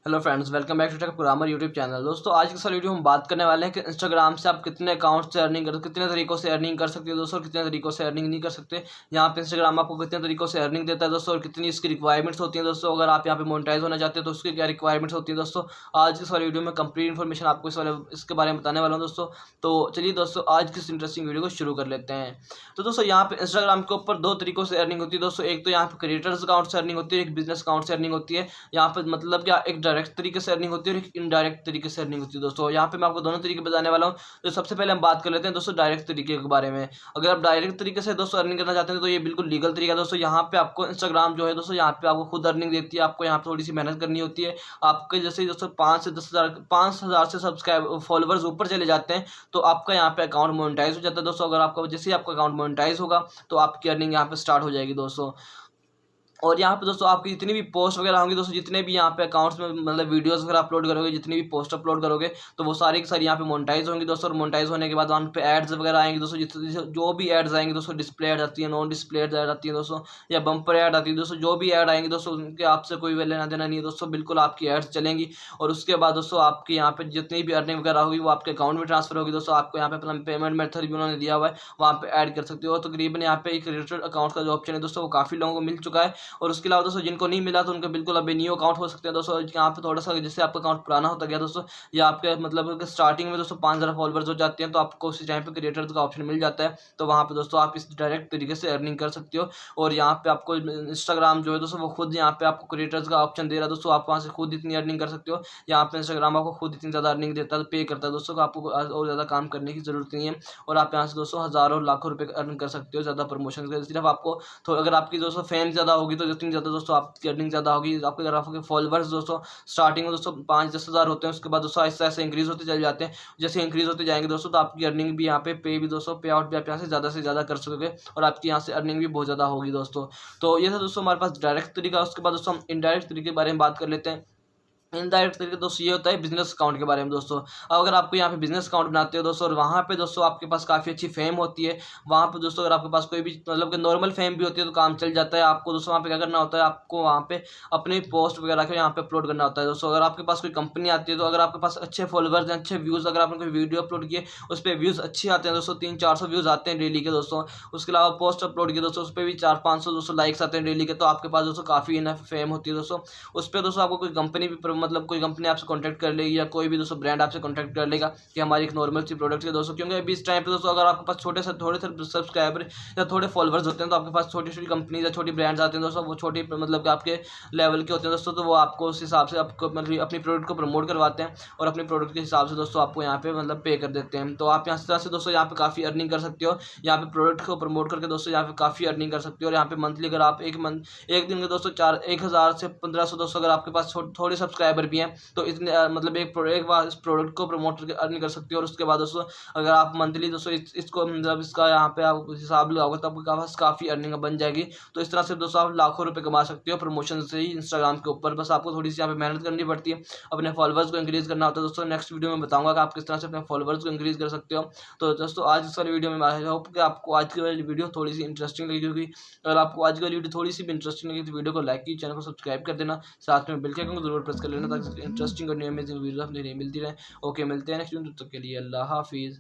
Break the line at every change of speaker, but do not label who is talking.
Hello friends, welcome back to tech programmer YouTube channel. दोस्तों आज की इस वीडियो हम बात करने वाले हैं कि इंस्टाग्राम से आप कितने अकाउंट से अर्निंग कर कितने तरीकों से अर्निंग कर सकते हो दोस्तों, और कितने तरीकों से अर्निंग नहीं कर सकते। यहाँ पे इंस्टाग्राम आपको कितने तरीकों से अर्निंग देता है दोस्तों, और कितनी इसकी रिक्वायरमेंट्स होती हैं दोस्तों। अगर आप यहाँ पे मोनेटाइज होना चाहते हो तो उसकी क्या रिक्वायरमेंट्स होती है दोस्तों। आज की इस वाली वीडियो में कंप्लीट इन्फॉर्मेशन आपको इसके बारे में बताने वाला हूँ दोस्तों। तो चलिए दोस्तों आज की इस इंटरेस्टिंग वीडियो को शुरू कर लेते हैं। तो दोस्तों यहाँ पे इंस्टाग्राम के ऊपर दो तरीकों से अर्निंग होती है दोस्तों। एक तो यहाँ पे क्रिएटर्स अकाउंट से अर्निंग होती है, एक बिजनेस अकाउंट से अर्निंग होती है। यहाँ पे मतलब क्या एक डायरेक्ट तरीके से अर्निंग होती है और एक इनडायरेक्ट तरीके से अर्निंग होती है दोस्तों। यहाँ पे मैं आपको दोनों तरीके बताने वाला हूँ। तो सबसे पहले हम बात कर लेते हैं दोस्तों डायरेक्ट तरीके के बारे में। अगर आप डायरेक्ट तरीके से दोस्तों अर्निंग करना चाहते हैं तो ये बिल्कुल लीगल तरीका है दोस्तों। यहाँ पे आपको इंस्टाग्राम जो है दोस्तों, यहाँ पे आपको खुद अर्निंग देती है। आपको यहाँ पे थोड़ी सी मेहनत करनी होती है। आपके जैसे दोस्तों 5 से 10 हज़ार से सब्सक्राइब फॉलोवर्स ऊपर चले जाते हैं तो आपका यहाँ पे अकाउंट मोनेटाइज हो जाता है दोस्तों। अगर आपका जैसे ही आपका अकाउंट मोनेटाइज होगा तो आपकी अर्निंग यहाँ पे स्टार्ट हो जाएगी दोस्तों। और यहाँ पे दोस्तों आपकी जितनी भी पोस्ट वगैरह होंगी दोस्तों, जितने भी यहाँ पे अकाउंट्स में मतलब वीडियोस वगैरह अपलोड करोगे, जितनी भी पोस्ट अपलोड करोगे तो वो सारी की सारी यहाँ पे मोनेटाइज होंगी दोस्तों। और मोनेटाइज होने के बाद वहाँ पे एड्स वगैरह आएंगी दोस्तों। जो भी एड्स आएंगी दोस्तों, डिस्प्ले एड आती है, नॉन डिस्प्ले एड आती है दोस्तों, या बम्पर एड आती है दोस्तों। जो भी एड आएंगी दोस्तों उनके आपसे कोई लेना देना नहीं है दोस्तों, बिल्कुल आपकी एड्स चलेंगी। और उसके बाद दोस्तों आपकी यहाँ पे जितनी भी अर्निंग वगैरह होगी वो आपके अकाउंट में ट्रांसफर होगी दोस्तों। आपको यहाँ पे अपना पेमेंट मेथड भी उन्होंने दिया हुआ है, वहाँ पे ऐड कर सकते हो। तो तकरीबन यहाँ पे एक क्रिएटर अकाउंट का जो ऑप्शन है दोस्तों वो काफ़ी लोगों को मिल चुका है। और उसके अलावा दोस्तों जिनको नहीं मिला तो उनके बिल्कुल अभी न्यू अकाउंट हो सकते हैं दोस्तों। यहाँ पे थोड़ा सा जैसे आपका अकाउंट पुराना होता गया दोस्तों, या आपके मतलब स्टार्टिंग में दोस्तों 5,000 फॉलोवर्स हो जाते हैं तो आपको उसी टाइम पे क्रिएटर का ऑप्शन मिल जाता है। तो वहाँ पे दोस्तों आप इस डायरेक्ट तरीके से अर्निंग कर सकते हो। और यहाँ पे आपको इंस्टाग्राम जो है दोस्तों वो खुद यहाँ पे आपको क्रिएटर्स का ऑप्शन दे रहा है दोस्तों। आप वहाँ से खुद इतनी अर्निंग कर सकते हो। यहाँ पे इंस्टाग्राम आपको खुद इतनी ज़्यादा अर्निंग देता है, पे करता है दोस्तों, को आपको और ज़्यादा काम करने की जरूरत नहीं है। और आप यहाँ से दोस्तों हज़ारों लाखों रुपये अर्न कर सकते हो ज़्यादा प्रमोशन के। सिर्फ आपको तो अगर आपकी दोस्तों फैन ज़्यादा होगी तो जितनी ज़्यादा दोस्तों आपकी अर्निंग ज़्यादा होगी। आपके अगर आपके फॉलोवर्स दोस्तों स्टार्टिंग में दोस्तों 5-10 हज़ार होते हैं, उसके बाद दोस्तों ऐसे ऐसे इंक्रीज होते चले जाते हैं। जैसे इंक्रीज होते जाएंगे दोस्तों तो आपकी अर्निंग भी यहाँ पे भी दोस्तों पे आउट भी आप यहाँ से ज़्यादा कर सकोगे। और आपकी यहाँ से अर्निंग भी बहुत ज़्यादा होगी दोस्तों। तो ये था दोस्तों हमारे पास डायरेक्ट तरीका। उसके बाद दोस्तों हम इनडायरेक्ट तरीके के बारे में बात कर लेते हैं। इनडायरेक्ट तरीके दोस्तों ये होता है बिजनेस अकाउंट के बारे में दोस्तों। अब अगर आपको यहाँ पे बिजनेस अकाउंट बनाते हो दोस्तों और वहाँ पे दोस्तों आपके पास काफ़ी अच्छी फेम होती है, वहाँ पे दोस्तों अगर आपके पास कोई भी मतलब कि नॉर्मल फेम भी होती है तो काम चल जाता है। आपको दोस्तों वहाँ पे क्या करना होता है, आपको वहाँ पे अपनी पोस्ट वगैरह के यहाँ पे अपलोड करना होता है दोस्तों। अगर आपके पास कोई कंपनी आती है तो अगर आपके पास अच्छे फॉलोवर्स हैं, अच्छे व्यूज़, अगर आपने कोई वीडियो अपलोड किए उस पर व्यूज़ अच्छे आते हैं दोस्तों, 300-400 व्यूज़ आते हैं डेली के दोस्तों। उसके अलावा पोस्ट अपलोड किए दोस्तों उस पर भी 400-500 दोस्तों लाइक्स आते हैं डेली के, तो आपके पास दोस्तों काफ़ी इनफ फेम होती है दोस्तों। उस पर दोस्तों आपको कोई कंपनी भी मतलब कोई कंपनी आपसे कॉन्टैक्ट कर लेगी, या कोई भी दोस्तों ब्रांड आपसे कॉन्टैक्ट कर लेगा कि हमारी एक नॉर्मल सी प्रोडक्ट है दोस्तों। क्योंकि अभी इस टाइम पे दोस्तों अगर आपके पास थोड़े से सब्सक्राइबर या थोड़े फॉलोवर्स होते हैं तो आपके पास छोटी छोटी कंपनीज या छोटी ब्रांड्स आते हैं दोस्तों। वो छोटी मतलब कि आपके लेवल के होते हैं दोस्तों, तो वो आपको उस हिसाब से आपको मतलब अपनी प्रोडक्ट को प्रमोट करवाते हैं और अपनी प्रोडक्ट के हिसाब से दोस्तों आपको यहाँ पे मतलब पे कर देते हैं। तो आप यहाँ से दोस्तों यहाँ पे काफ़ी अर्निंग कर सकते हो। यहाँ पे प्रोडक्ट को प्रमोट करके दोस्तों यहाँ पे काफ़ी अर्निंग कर सकते हो। और यहाँ पे मंथली अगर आप एक दिन के दोस्तों 1,000 से 1,500 दोस्तों अगर आपके पास थोड़े सब्सक्राइबर भी हैं तो इतने मतलब एक बार इस प्रोडक्ट को प्रमोट करके अर्न कर सकते हो। और उसके बाद दोस्तों अगर आप मंथली दोस्तों इसको मतलब इसका यहाँ पे आप हिसाब लगाओगे तो आपके पास काफ़ी अर्निंग बन जाएगी। तो इस तरह से दोस्तों आप लाखों रुपए कमा सकते हो प्रमोशन से ही इंस्टाग्राम के ऊपर। बस आपको थोड़ी सी यहाँ पे मेहनत करनी पड़ती है, अपने फॉलोवर्स को इंक्रीज करना होता है दोस्तों। नेक्स्ट वीडियो में बताऊंगा कि आप किस तरह से अपने फॉलोवर्स को इंक्रीज कर सकते हो। तो दोस्तों आज इस वाली वीडियो में आई होप कि आपको आज की वाली वीडियो थोड़ी सी इंटरेस्टिंग लगी होगी। अगर आपको आज की वाली वीडियो थोड़ी सी भी इंटरेस्टिंग लगी तो वीडियो को लाइक कीजिए, चैनल को सब्सक्राइब कर देना, साथ में बेल के आइकन को जरूर प्रेस कर लेना ताकि इंटरेस्टिंग और न्यू अमेजिंग वीडियो आपको मिलती रहे। ओके, मिलते हैं नेक्स्ट वीडियो, तब तक के लिए अल्लाह हाफिज़।